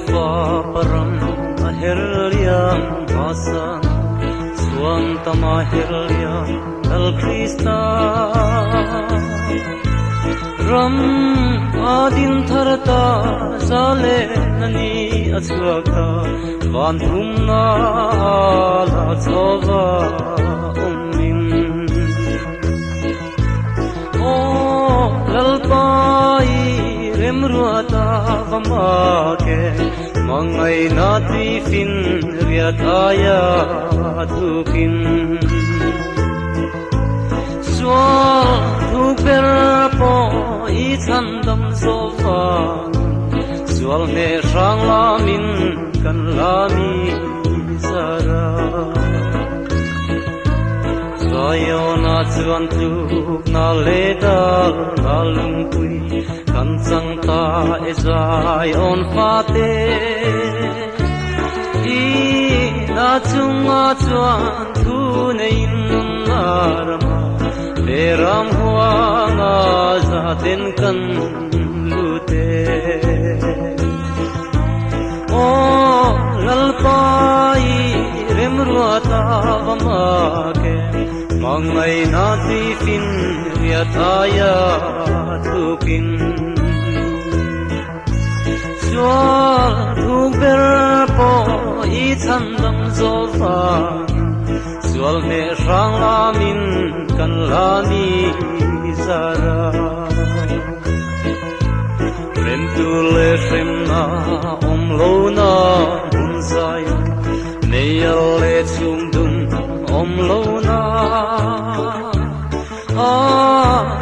fa param aherliam masan suan tama herliam al Krista ram adin tharata zale nani achuaka van thumna la chova ummin o lalpai remruata vamake mangai na trifin riataya thukin Thuper po I chandam sovan Sual me rang lamin kan lami zara Sayo na chuan tuk na ledal na lungpui Kan chang ta ezai on fate I na chunga chuan thu nein narama Beram huanga zaten kan lute O lalpai remruata vamake Mangai na tifin riataya tukin Sual thuber po I chandam zovan Sual me rang lamin kan lami zara Rem tu le rem na lo na hun zai Neyal le chung dun lo na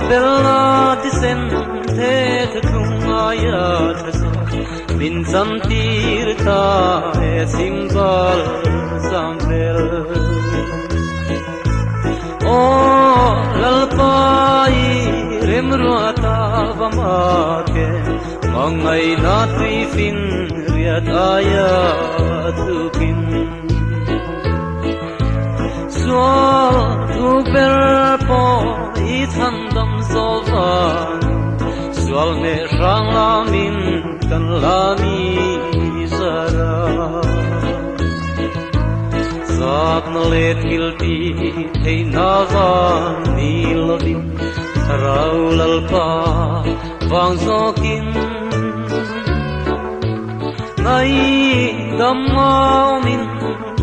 bel na disen the thung aya thasa Min zam tir ta e simbal samvel O lalpai remruata vamake mangai na trifin riataya thukin Sual thuper po I chandam zovan Sual me rang lamin kan lami zara Zat na let hilti hey navan nilovin Rau lalpa vang zokin Nai damau min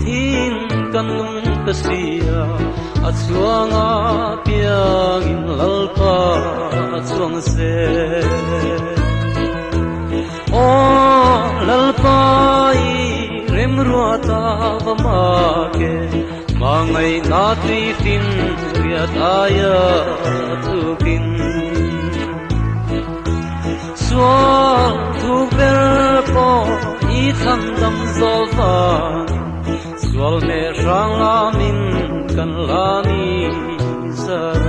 thin kan lung kasia Achuanga piangin lalpa achuang se O lalpai remruata vamake mangai na trifin riataya thukin Sual thuber po I chandam zovan Sual me rang lamin kan lami zara